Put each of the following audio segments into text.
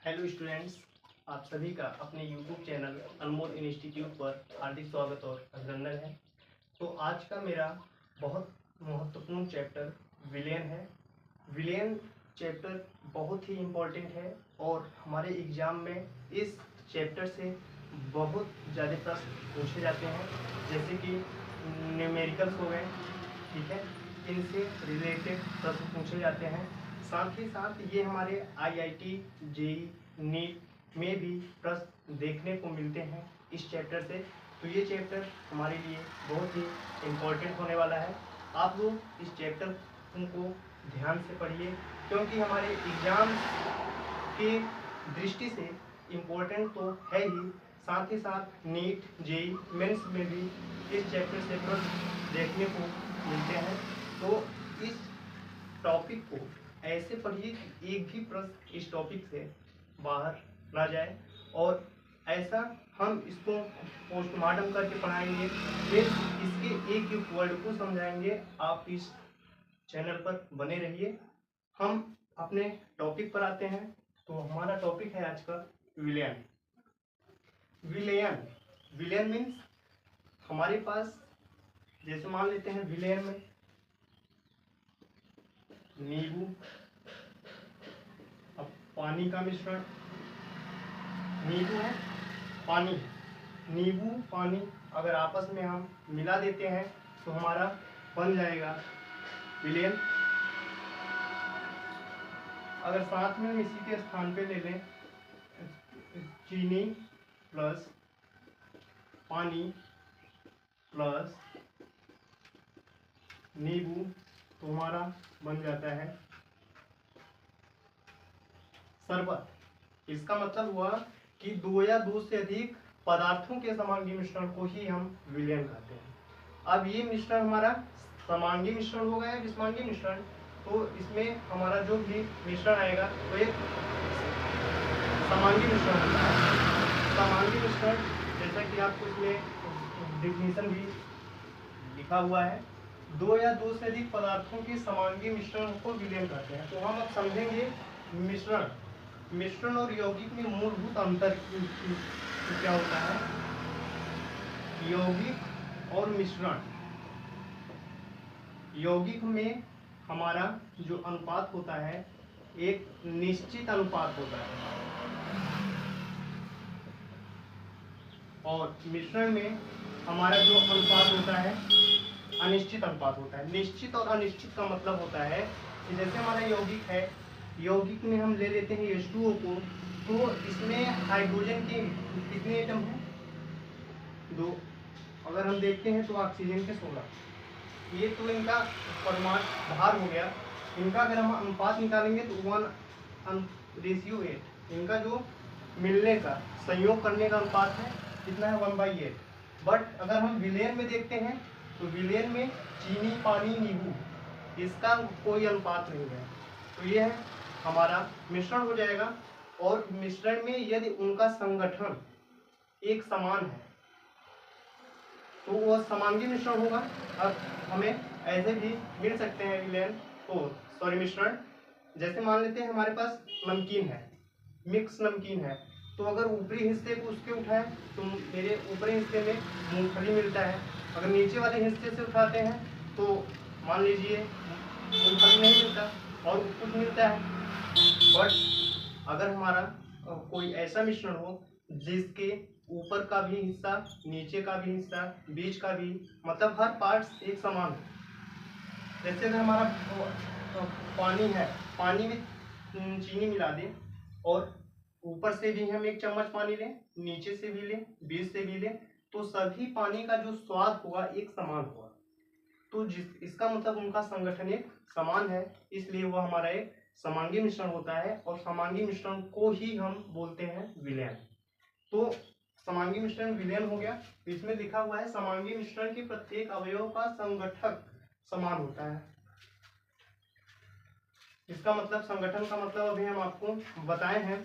Hello students, आप सभी का अपने यूट्यूब चैनल अनमोल इंस्टीट्यूट पर हार्दिक स्वागत और अभिनंदन है। तो आज का मेरा बहुत महत्वपूर्ण चैप्टर विलेन है। विलेन चैप्टर बहुत ही इम्पोर्टेंट है और हमारे एग्ज़ाम में इस चैप्टर से बहुत ज़्यादा प्रश्न पूछे जाते हैं, जैसे कि न्यूमेरिकल्स हो गए, ठीक है, इनसे रिलेटेड प्रश्न पूछे जाते हैं। साथ ही साथ ये हमारे आईआईटी, जेईई, नीट में भी प्रश्न देखने को मिलते हैं इस चैप्टर से। तो ये चैप्टर हमारे लिए बहुत ही इम्पोर्टेंट होने वाला है। आप लोग इस चैप्टर को ध्यान से पढ़िए, क्योंकि हमारे एग्जाम की दृष्टि से इम्पोर्टेंट तो है ही, साथ ही साथ नीट, जेईई मेंस में भी इस चैप्टर से प्रश्न देखने को मिलते हैं। तो इस टॉपिक को ऐसे पढ़िए कि एक भी प्रश्न इस टॉपिक से बाहर ना जाए, और ऐसा हम इसको पोस्टमार्टम करके पढ़ाएंगे, फिर इसके एक एक वर्ड को समझाएंगे। आप इस चैनल पर बने रहिए। हम अपने टॉपिक पर आते हैं। तो हमारा टॉपिक है आज का विलेन। विलेन विलेन मीन्स हमारे पास, जैसे मान लेते हैं विलेन में नींबू, अब पानी का मिश्रण, नींबू है, पानी है, नींबू पानी अगर आपस में हम मिला देते हैं तो हमारा बन जाएगा विलेन। अगर साथ में इसी के स्थान पे ले लें चीनी प्लस पानी प्लस नींबू, तो हमारा बन जाता है शरबत। इसका मतलब हुआ कि दो या दो से अधिक पदार्थों के समांगी मिश्रण को ही हम विलेन कहते हैं। अब ये मिश्रण हमारा समांगी मिश्रण हो गया है, विषमांगी मिश्रण, तो इसमें हमारा जो भी मिश्रण आएगा तो एक समांगी मिश्रण होता है। समांगी मिश्रण, जैसा कि आपको इसमें डिफिनीशन भी लिखा हुआ है, दो या दो से अधिक पदार्थों के समांगी मिश्रण को विलेन कहते हैं। तो हम अब समझेंगे मिश्रण और यौगिक में मूलभूत अंतर क्या होता है। यौगिक और मिश्रण, यौगिक में हमारा जो अनुपात होता है एक निश्चित अनुपात होता है, और मिश्रण में हमारा जो अनुपात होता है अनिश्चित अनुपात होता है। निश्चित और अनिश्चित का मतलब होता है कि जैसे हमारा यौगिक है, यौगिक में हम ले लेते हैं H2O को, तो इसमें हाइड्रोजन के कितने एटम हैं? 2। अगर हम देखते हैं तो ऑक्सीजन के 16। ये तो इनका परमाणु भार हो गया। इनका अगर हम अनुपात निकालेंगे तो 1:8। इनका जो मिलने का, संयोग करने का अनुपात है कितना है? 1/8। बट अगर हम विलेन में देखते हैं तो विलेन में चीनी, पानी, नींबू, इसका कोई अनुपात नहीं है। तो ये है हमारा मिश्रण हो जाएगा। और मिश्रण में यदि उनका संगठन एक समान है तो वह समांगी मिश्रण होगा। अब हमें ऐसे भी मिल सकते हैं विलेन, तो मिश्रण। जैसे मान लेते हैं हमारे पास नमकीन है, मिक्स नमकीन है, तो अगर ऊपरी हिस्से को उसके उठाएं तो मेरे ऊपरी हिस्से में मूंगफली मिलता है। अगर नीचे वाले हिस्से से उठाते हैं तो मान लीजिए मूंगफली नहीं मिलता और कुछ मिलता है। बट अगर हमारा कोई ऐसा मिश्रण हो जिसके ऊपर का भी हिस्सा, नीचे का भी हिस्सा, बीच का भी, मतलब हर पार्ट्स एक समान हो। जैसे अगर हमारा पानी है, पानी में चीनी मिला दें और ऊपर से भी हम 1 चम्मच पानी लें, नीचे से भी लें, बीच से भी लें, तो सभी पानी का जो स्वाद होगा एक समान होगा। तो इसका मतलब उनका संगठन एक समान है, इसलिए वह हमारा एक समांगी मिश्रण होता है, और समांगी मिश्रण को ही हम बोलते हैं विलेन। तो समांगी मिश्रण विलेन हो गया। इसमें लिखा हुआ है समांगी मिश्रण के प्रत्येक अवयव का संगठक समान होता है। इसका मतलब, संगठन का मतलब अभी हम आपको बताए हैं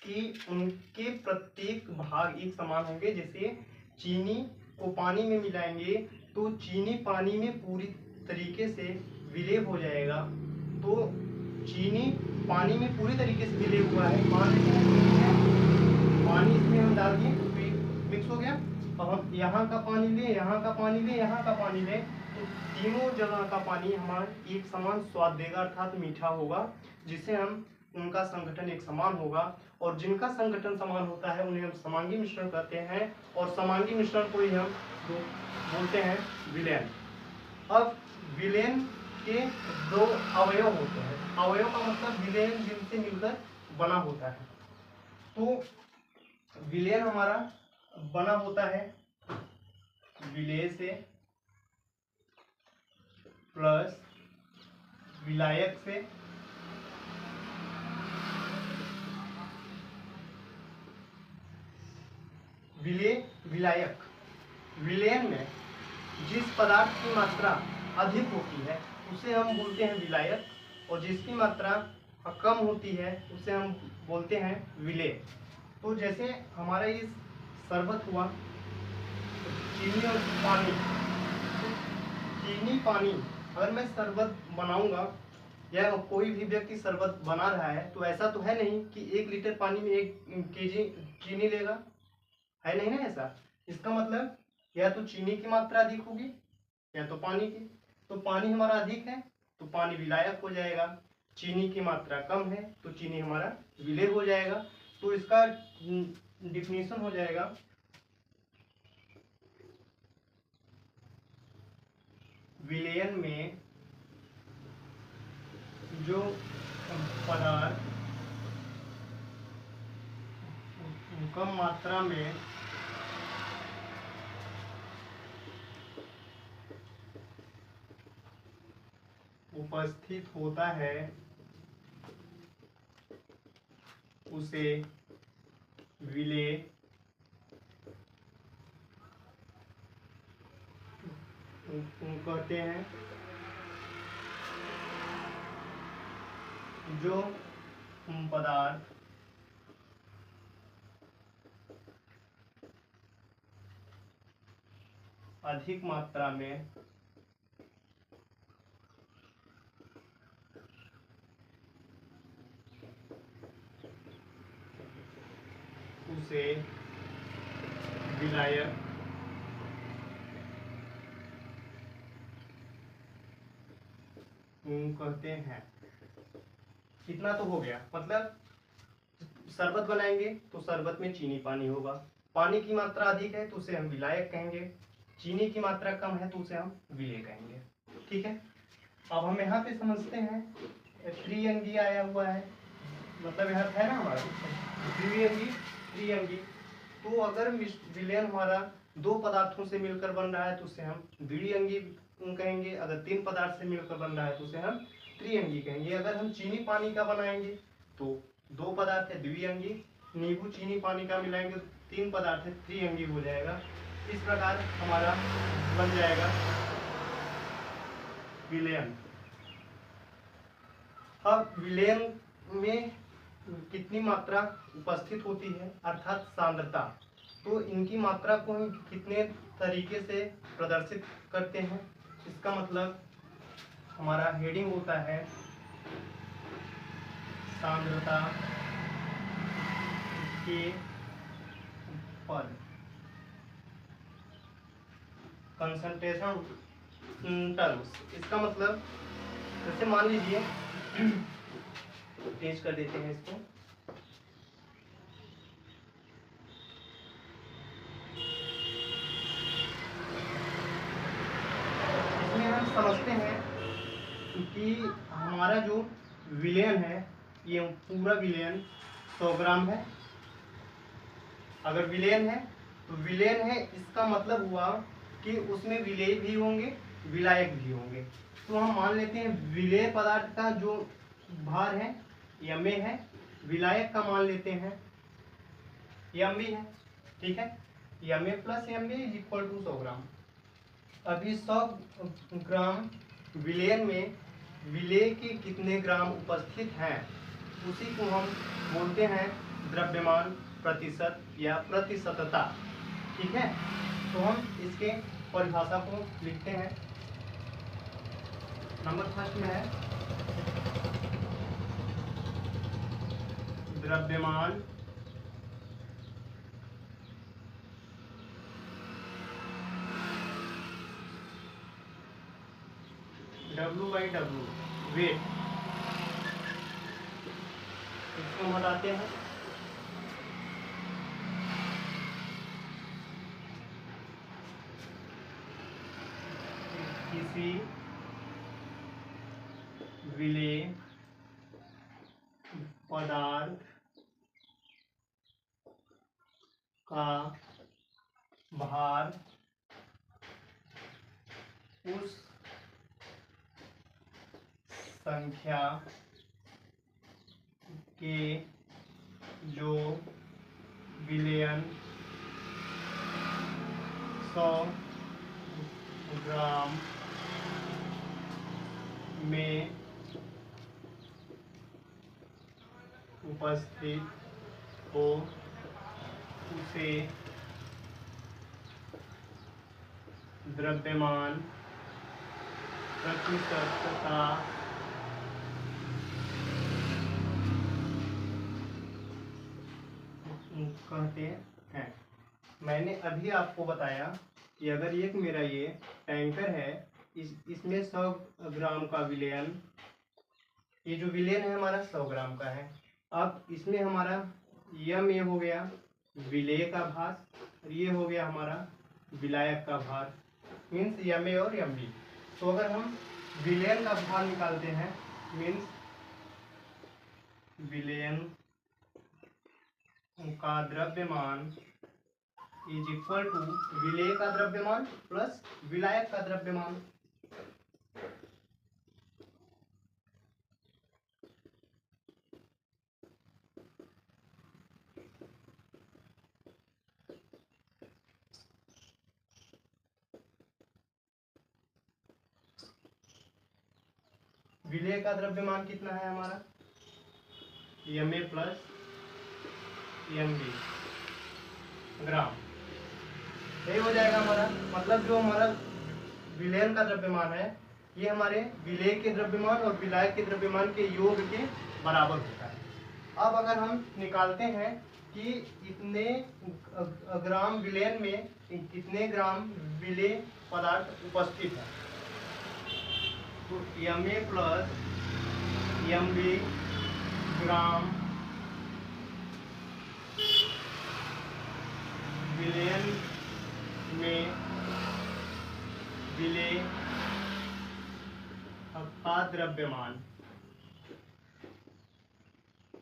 कि उनके प्रत्येक भाग एक समान होंगे। जैसे चीनी को पानी में मिलाएंगे तो चीनी पानी में पूरी तरीके से विलेय हो जाएगा, तो चीनी पानी में पूरी तरीके से मिले हुआ है, मान लेते हैं चीनी है, पानी इसमें हम डाल दिए तो मिक्स हो गया। अब हम यहाँ का पानी लें, यहाँ का पानी लें, यहाँ का पानी लें, तो तीनों जगह का पानी हमारा एक समान स्वाद देगा, अर्थात मीठा होगा, जिससे हम उनका संगठन एक समान होगा। और जिनका संगठन समान होता है उन्हें हम समांगी मिश्रण कहते हैं, और समांगी मिश्रण को ही हम बोलते हैं विलयन। अब विलयन के दो अवयव होते हैं, अवयव का मतलब विलयन जिनसे मिलकर बना होता है। तो विलयन हमारा बना होता है विलेय से प्लस विलायक से विलेय विलायक। विलयन में जिस पदार्थ की मात्रा अधिक होती है उसे हम बोलते हैं विलायक, और जिसकी मात्रा कम होती है उसे हम बोलते हैं विलेय। तो जैसे हमारा ये शरबत हुआ, चीनी और पानी, तो चीनी पानी अगर मैं शरबत बनाऊंगा या कोई भी व्यक्ति शरबत बना रहा है तो ऐसा तो है नहीं कि 1 लीटर पानी में 1 केजी चीनी लेगा, है नहीं ना ऐसा। इसका मतलब या तो चीनी की मात्रा अधिक होगी या तो पानी की। तो पानी हमारा अधिक है तो पानी विलायक हो जाएगा, चीनी की मात्रा कम है तो चीनी हमारा विलेय हो जाएगा। तो इसका डिफिनीशन हो जाएगा विलयन में जो पदार्थ कम मात्रा में उपस्थित होता है उसे विलेय कहते हैं। जो पदार्थ अधिक मात्रा में उसे विलायक कहते हैं। कितना तो हो गया, मतलब शरबत बनाएंगे तो शरबत में चीनी पानी होगा, पानी की मात्रा अधिक है तो उसे हम विलायक कहेंगे, चीनी की मात्रा कम है तो उसे हम विलेय कहेंगे। ठीक है, अब हम यहाँ पे समझते हैं त्रिअंगी आया हुआ है, मतलब यहाँ है ना हमारा द्विअंगी त्रिअंगी। तो अगर विलयन हमारा 2 पदार्थों से मिलकर बन रहा है तो उसे हम द्विअंगी कहेंगे, अगर 3 पदार्थ से मिलकर बन रहा है तो उसे हम त्रिअंगी कहेंगे। अगर हम चीनी पानी का बनाएंगे तो 2 पदार्थ है द्विअंगी, नींबू चीनी पानी का मिलाएंगे तो 3 पदार्थ है त्रिअंगी हो जाएगा। इस प्रकार हमारा बन जाएगा विलयन। अब विलयन में कितनी मात्रा उपस्थित होती है अर्थात सांद्रता, तो इनकी मात्रा को हम कितने तरीके से प्रदर्शित करते हैं, इसका मतलब हमारा हेडिंग होता है सांद्रता के पद, कंसंट्रेशन टर्म्स। इसका मतलब जैसे मान लीजिए तेज कर देते हैं इसको, इसमें हम समझते हैं कि हमारा जो विलयन है ये पूरा विलयन 100 ग्राम है। अगर विलयन है तो विलयन है, इसका मतलब हुआ कि उसमें विलेय भी होंगे विलायक भी होंगे। तो हम मान लेते हैं विलेय पदार्थ का जो भार है एमए है, विलायक का मान लेते हैं एमबी है। ठीक है, MA plus MB is equal to 100 gram. अभी 100 ग्राम विलयन में विलेय के कितने ग्राम उपस्थित हैं उसी को हम बोलते हैं द्रव्यमान प्रतिशत या प्रतिशतता। ठीक है, तो हम इसके परिभाषा को लिखते हैं। नंबर फर्स्ट में है द्रव्यमान W/W वेट, इसको हम हटाते हैं। किसी विलेय पदार्थ का भार उस संख्या के जो विलयन 100 ग्राम में उपस्थित हो, उसे द्रव्यमान प्रतिशतता कहते हैं। मैंने अभी आपको बताया कि अगर एक मेरा ये टैंकर है, इसमें 100 ग्राम का विलयन, ये जो विलयन है हमारा 100 ग्राम का है। अब इसमें हमारा यम ये हो गया विलेय का भार, और ये हो गया हमारा विलायक का भार, मीन्स यम ए और यम बी। तो अगर हम विलयन का भार निकालते हैं, मीन्स विलयन का द्रव्यमान इज इक्वल टू विलेय का द्रव्यमान प्लस विलायक का द्रव्यमान। विलेय का द्रव्यमान कितना है हमारा, M A plus M B gram, यही हो जाएगा हमारा। मतलब जो हमारा विलयन का द्रव्यमान है, ये हमारे विलेय के द्रव्यमान और विलायक के द्रव्यमान के योग के बराबर होता है। अब अगर हम निकालते हैं कि इतने ग्राम विलयन में कितने ग्राम विलेय पदार्थ उपस्थित है, तो M A plus M B gram विलयन में विलेय का द्रव्यमान,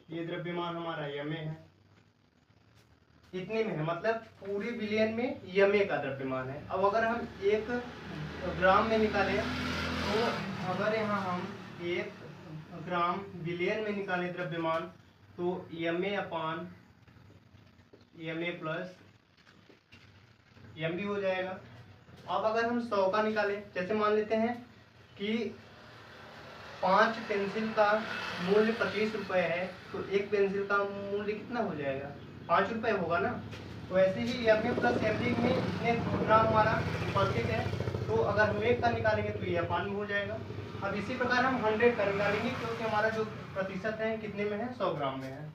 ये द्रव्यमान हमारा एम ए है, इतने में है, मतलब पूरे विलयन में एम ए का द्रव्यमान है। अब अगर हम 1 ग्राम में निकालें, तो अगर यहाँ हम 1 ग्राम विलयन में निकाले द्रव्यमान, तो M A upon M A plus M B हो जाएगा। अब अगर हम 100 का निकालें, जैसे मान लेते हैं कि 5 पेंसिल का मूल्य 25 रुपये है, तो एक पेंसिल का मूल्य कितना हो जाएगा, 5 रुपये होगा ना। तो ऐसे ही M A plus M B में इतने ग्राम हमारा उपस्थित है, तो अगर हम 1 का निकालेंगे तो ये अपान में हो जाएगा। अब इसी प्रकार हम 100 का निकालेंगे, क्योंकि हमारा जो प्रतिशत है कितने में है, 100 ग्राम में है।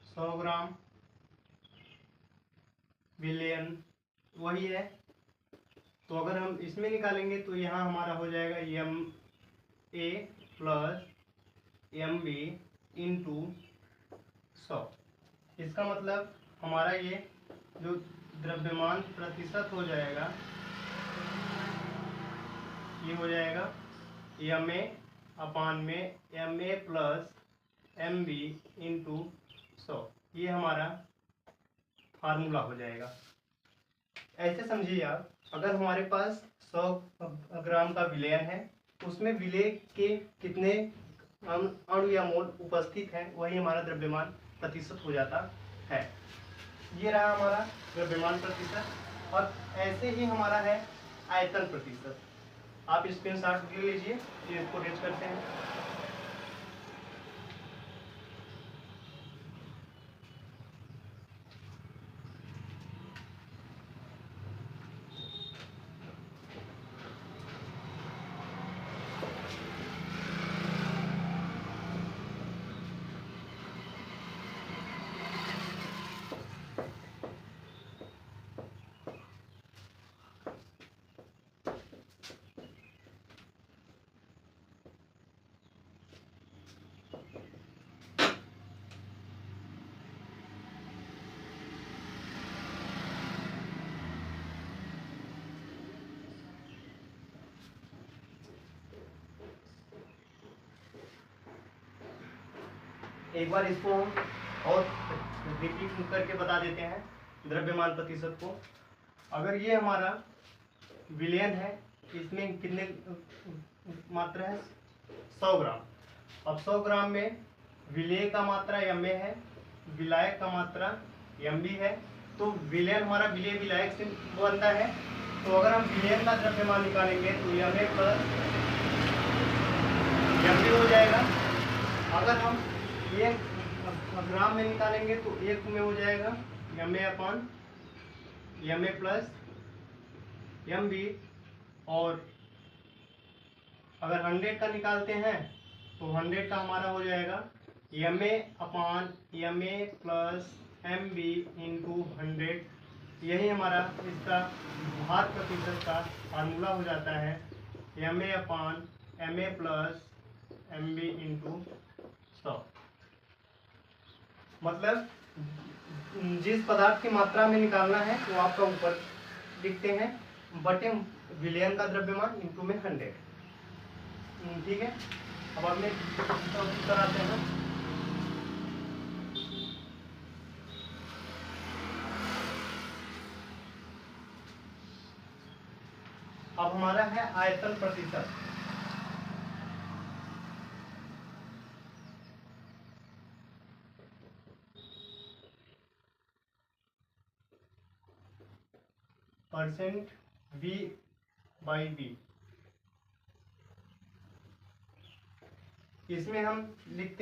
100 ग्राम विलयन वही है, तो अगर हम इसमें निकालेंगे तो यहाँ हमारा हो जाएगा M A plus M B into 100। इसका मतलब हमारा ये जो द्रव्यमान प्रतिशत हो जाएगा, ये हो जाएगा एम ए अपान में M A plus M B into 100। ये हमारा फार्मूला हो जाएगा। ऐसे समझिए आप, अगर हमारे पास 100 ग्राम का विलयन है, उसमें विलेय के कितने अणु या मोल उपस्थित हैं, वही हमारा द्रव्यमान प्रतिशत हो जाता है। ये रहा हमारा द्रव्यमान प्रतिशत। और ऐसे ही हमारा है आयतन प्रतिशत। आप स्क्रीनशॉट ले लीजिए, ये इसको रेज करते हैं। एक बार इसको हम और रिपीट करके बता देते हैं द्रव्यमान प्रतिशत को। अगर ये हमारा विलयन है, इसमें कितने मात्रा है? 100 ग्राम। अब 100 ग्राम में विलेय का मात्रा Ma है, विलायक का मात्रा Mb है। तो विलयन हमारा विलेय विलायक से बनता है। तो अगर हम विलयन का द्रव्यमान निकालेंगे तो Ma प्लस Mb हो जाएगा। अगर हम 1 ग्राम में निकालेंगे तो 1 में हो जाएगा Ma प्लस Mb। और अगर 100 का निकालते हैं तो 100 का हमारा हो जाएगा Ma प्लस Mb इंटू 100। यही हमारा इसका भार प्रतिशत का फार्मूला हो जाता है, Ma प्लस Mb इंटू 100। मतलब जिस पदार्थ की मात्रा में निकालना है वो आपका ऊपर लिखते हैं, बटे विलयन का द्रव्यमान इंटू में 100। ठीक है। अब अपने उत्तर आते हैं। अब हमारा है आयतन प्रतिशत। Percent V by V। इसमें हम लिखते